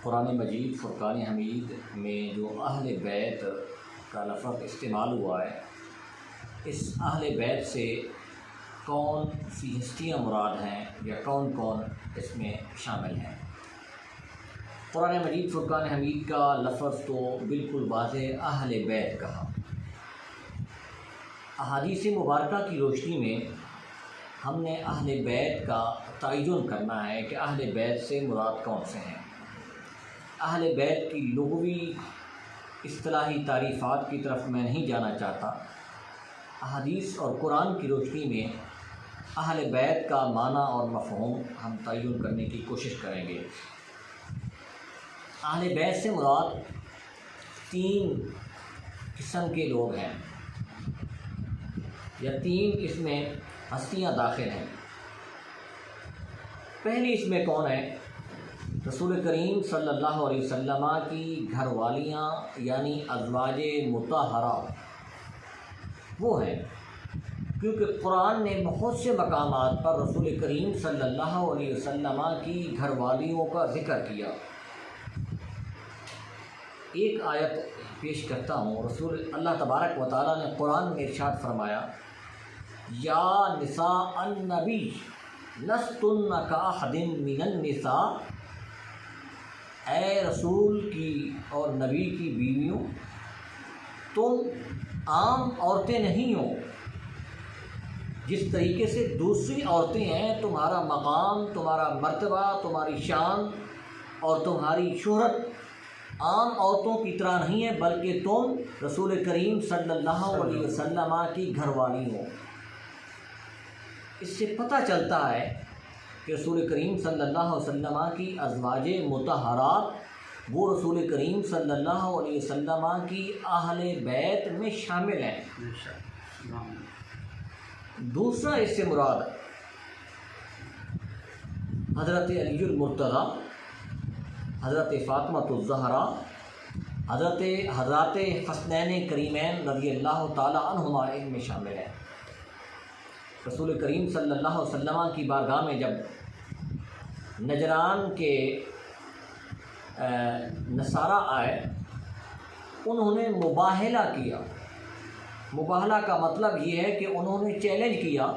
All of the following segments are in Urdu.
قرآن مجید فرقان حمید میں جو اہل بیت کا لفظ استعمال ہوا ہے، اس اہل بیت سے کون سی ہستیاں مراد ہیں یا کون کون اس میں شامل ہیں؟ قرآن مجید فرقان حمید کا لفظ تو بالکل واضح اہل بیت کہا۔ احادیث مبارکہ کی روشنی میں ہم نے اہل بیت کا تعین کرنا ہے کہ اہل بیت سے مراد کون سے ہیں۔ اہل بیت کی لغوی اصطلاحی تعریفات کی طرف میں نہیں جانا چاہتا۔ احادیث اور قرآن کی روشنی میں اہل بیت کا معنی اور مفہوم ہم تعین کرنے کی کوشش کریں گے۔ اہل بیت سے مراد 3 قسم کے لوگ ہیں یا 3 اس میں ہستیاں داخل ہیں۔ پہلی اس میں کون ہے؟ رسول کریم صلی اللہ علیہ وسلم کی گھر والیاں یعنی ازواج مطہرہ وہ ہیں، کیونکہ قرآن نے بہت سے مقامات پر رسول کریم صلی اللہ علیہ وسلم کی گھر والیوں کا ذکر کیا۔ ایک آیت پیش کرتا ہوں۔ اللہ تبارک و تعالیٰ نے قرآن میں ارشاد فرمایا، یا نساء النبی لستن کاحد من النساء، اے رسول کی اور نبی کی بیویوں تم عام عورتیں نہیں ہو۔ جس طریقے سے دوسری عورتیں ہیں، تمہارا مقام، تمہارا مرتبہ، تمہاری شان اور تمہاری شہرت عام عورتوں کی طرح نہیں ہے، بلکہ تم رسول کریم صلی اللہ علیہ وسلم کی گھر والی ہو۔ اس سے پتہ چلتا ہے کہ رسول کریم صلی اللہ علیہ وسلم کی ازواج مطہرات وہ رسول کریم صلی اللہ علیہ وسلم کی اہل بیت میں شامل ہیں۔ دوسرا اس سے مراد حضرت علی المرتضیٰ، حضرت فاطمہ الزہرا، حضرات حسنین کریمین رضی اللہ تعالی عنہما ان میں شامل ہیں۔ رسول کریم صلی اللہ علیہ وسلم کی بارگاہ میں جب نجران کے نصارہ آئے، انہوں نے مباہلہ کیا۔ مباہلہ کا مطلب یہ ہے کہ انہوں نے چیلنج کیا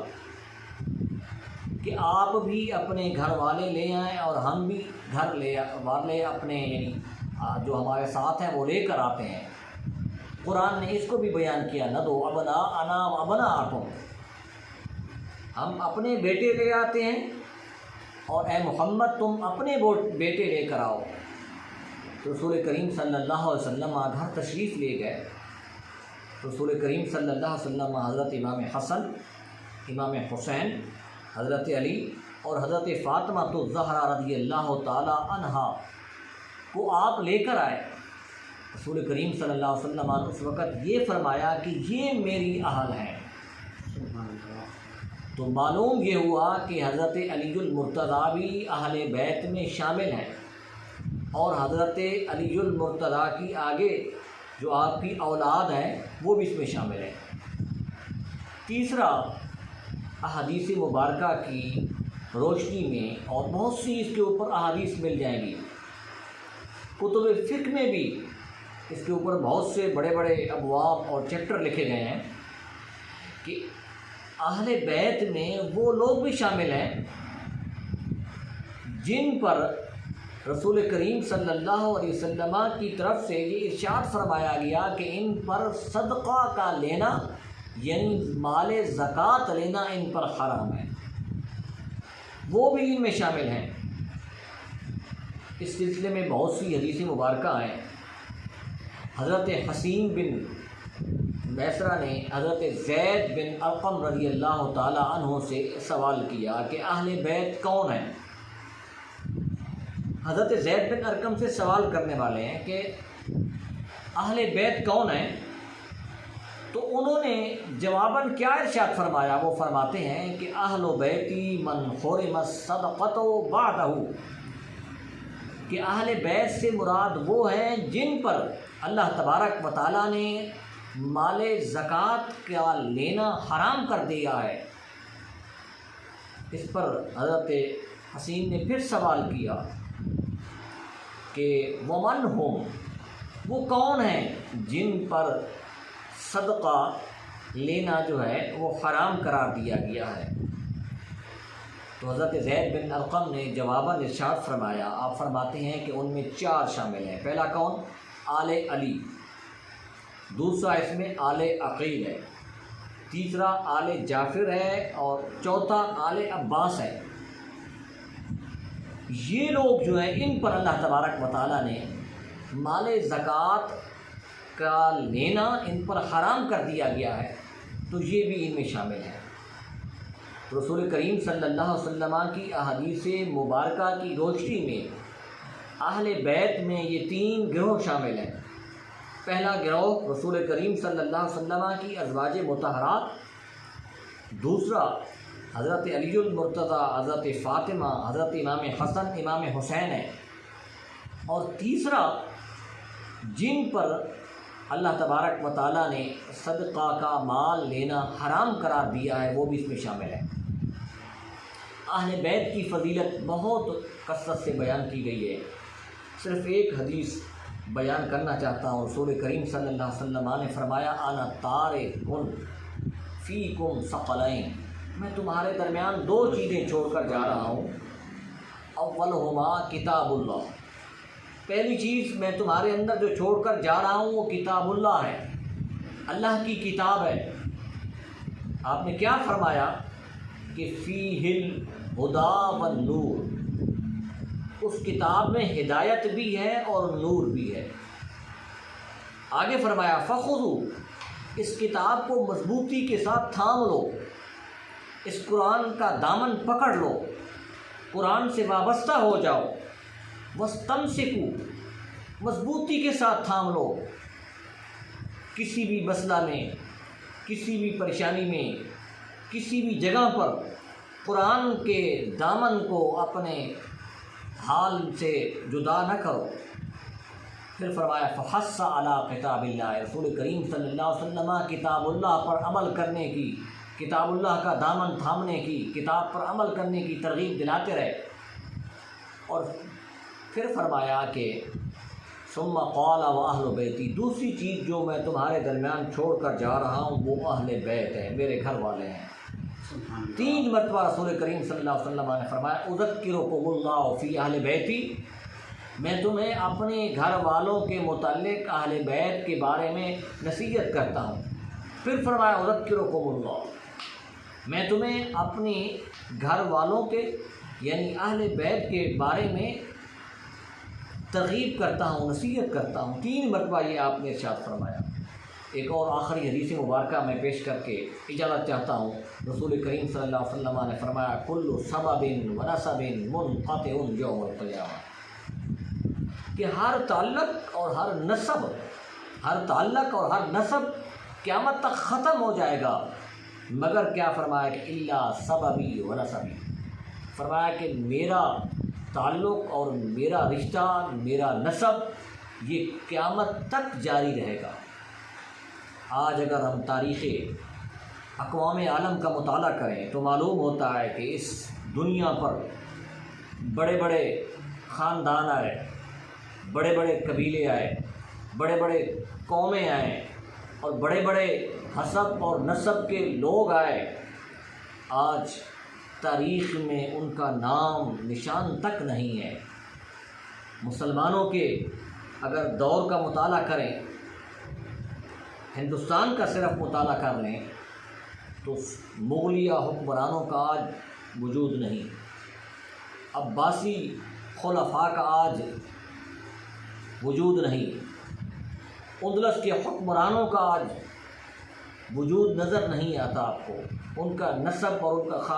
کہ آپ بھی اپنے گھر والے لے آئیں اور ہم بھی گھر والے اپنے یعنی جو ہمارے ساتھ ہیں وہ لے کر آتے ہیں۔ قرآن نے اس کو بھی بیان کیا، نہ دو ابناءنا و ابناءکم، ہم اپنے بیٹے لے آتے ہیں اور اے محمد تم اپنے بیٹے لے کر آؤ۔ تو رسول کریم صلی اللہ علیہ وسلم گھر تشریف لے گئے۔ رسول کریم صلی اللہ علیہ وسلم حضرت امام حسن، امام حسین، حضرت علی اور حضرت فاطمہ الزہرا رضی اللہ تعالی عنہا کو آپ لے کر آئے۔ رسول کریم صلی اللہ علیہ وسلم نے اس وقت یہ فرمایا کہ یہ میری اہل ہیں۔ تو معلوم یہ ہوا کہ حضرت علی المرتضیٰ بھی اہل بیت میں شامل ہیں اور حضرت علی المرتضیٰ کی آگے جو آپ کی اولاد ہیں وہ بھی اس میں شامل ہیں۔ تیسرا، احادیث مبارکہ کی روشنی میں اور بہت سی اس کے اوپر احادیث مل جائیں گی، کتب فقہ میں بھی اس کے اوپر بہت سے بڑے بڑے ابواب اور چیپٹر لکھے گئے ہیں کہ اہل بیت میں وہ لوگ بھی شامل ہیں جن پر رسول کریم صلی اللہ علیہ وسلم کی طرف سے یہ ارشاد فرمایا گیا کہ ان پر صدقہ کا لینا یعنی مال زکوٰۃ لینا ان پر حرام ہے، وہ بھی ان میں شامل ہیں۔ اس سلسلے میں بہت سی حدیث مبارکہ ہیں۔ حضرت حسین بن میسرہ نے حضرت زید بن ارقم رضی اللہ تعالی عنہ سے سوال کیا کہ اہل بیت کون ہیں؟ حضرت زید بن ارقم سے سوال کرنے والے ہیں کہ اہل بیت کون ہیں؟ تو انہوں نے جواباً کیا ارشاد فرمایا؟ وہ فرماتے ہیں کہ اہل بیتی من حرم الصدقۃ بعدہ، کہ اہل بیت سے مراد وہ ہیں جن پر اللہ تبارک و تعالیٰ نے مال زکوٰۃ کا لینا حرام کر دیا ہے۔ اس پر حضرت حسین نے پھر سوال کیا کہ ومن ہم، وہ کون ہیں جن پر صدقہ لینا جو ہے وہ حرام قرار دیا گیا ہے۔ تو حضرت زید بن ارقم نے جواباً ارشاد فرمایا، آپ فرماتے ہیں کہ ان میں 4 شامل ہیں۔ پہلا کون؟ آل علی، دوسرا اس میں آل عقیل ہے، تیسرا آل جعفر ہے، اور چوتھا آل عباس ہے۔ یہ لوگ جو ہیں ان پر اللہ تبارک و تعالیٰ نے مال زکوٰۃ کا لینا ان پر حرام کر دیا گیا ہے، تو یہ بھی ان میں شامل ہے۔ رسول کریم صلی اللہ علیہ وسلم کی احادیث مبارکہ کی روشنی میں اہل بیت میں یہ 3 گروہ شامل ہیں۔ پہلا گروہ رسول کریم صلی اللہ علیہ وسلم کی ازواج مطہرات، دوسرا حضرت علی المرتضیٰ، حضرت فاطمہ، حضرت امام حسن، امام حسین ہے، اور تیسرا جن پر اللہ تبارک و تعالیٰ نے صدقہ کا مال لینا حرام قرار دیا ہے، وہ بھی اس میں شامل ہے۔ اہل بیت کی فضیلت بہت کثرت سے بیان کی گئی ہے، صرف ایک حدیث بیان کرنا چاہتا ہوں۔ رسول کریم صلی اللہ علیہ وسلم نے فرمایا، انا تارکن فیکم ثقلین، میں تمہارے درمیان 2 چیزیں چھوڑ کر جا رہا ہوں، اولہما کتاب اللہ، پہلی چیز میں تمہارے اندر جو چھوڑ کر جا رہا ہوں وہ کتاب اللہ ہے، اللہ کی کتاب ہے۔ آپ نے کیا فرمایا کہ فیہ الہدی والنور، اس کتاب میں ہدایت بھی ہے اور نور بھی ہے۔ آگے فرمایا فخذوا، اس کتاب کو مضبوطی کے ساتھ تھام لو، اس قرآن کا دامن پکڑ لو، قرآن سے وابستہ ہو جاؤ، واستمسکوا، مضبوطی کے ساتھ تھام لو، کسی بھی مسئلہ میں، کسی بھی پریشانی میں، کسی بھی جگہ پر قرآن کے دامن کو اپنے حال سے جدا نہ کرو۔ پھر فرمایا فحث علی کتاب اللہ، رسول کریم صلی اللہ علیہ وسلم کتاب اللہ پر عمل کرنے کی، کتاب اللہ کا دامن تھامنے کی، کتاب پر عمل کرنے کی ترغیب دلاتے رہے۔ اور پھر فرمایا کہ ثم قال واہل بیتی، دوسری چیز جو میں تمہارے درمیان چھوڑ کر جا رہا ہوں وہ اہل بیت ہے، میرے گھر والے ہیں۔ 3 مرتبہ رسول کریم صلی اللہ علیہ وسلم نے فرمایا اذکرکم اللہ فی اہل بیتی، میں تمہیں اپنے گھر والوں کے متعلق اہل بیت کے بارے میں نصیحت کرتا ہوں۔ پھر فرمایا اذکرکم اللہ، میں تمہیں اپنی گھر والوں کے یعنی اہل بیت کے بارے میں ترغیب کرتا ہوں، نصیحت کرتا ہوں۔ 3 مرتبہ یہ آپ نے ارشاد فرمایا۔ ایک اور آخری حدیث مبارکہ میں پیش کر کے اجازت چاہتا ہوں۔ رسول کریم صلی اللہ علیہ وسلم نے فرمایا کل سبب ونسب منقطع یوم القیامہ، کہ ہر تعلق اور ہر نسب قیامت تک ختم ہو جائے گا، مگر کیا فرمایا کہ الا سببی و نسبی، فرمایا کہ میرا تعلق اور میرا رشتہ، میرا نسب یہ قیامت تک جاری رہے گا۔ آج اگر ہم تاریخ اقوام عالم کا مطالعہ کریں تو معلوم ہوتا ہے کہ اس دنیا پر بڑے بڑے خاندان آئے، بڑے بڑے قبیلے آئے، بڑے بڑے قومیں آئیں، اور بڑے بڑے حسب اور نسب کے لوگ آئے، آج تاریخ میں ان کا نام نشان تک نہیں ہے۔ مسلمانوں کے اگر دور کا مطالعہ کریں، ہندوستان کا صرف مطالعہ کر لیں تو مغلیہ حکمرانوں کا آج وجود نہیں، عباسی خلفاء کا آج وجود نہیں، اندلس کے حکمرانوں کا آج وجود نظر نہیں آتا آپ کو، ان کا نسب اور ان کا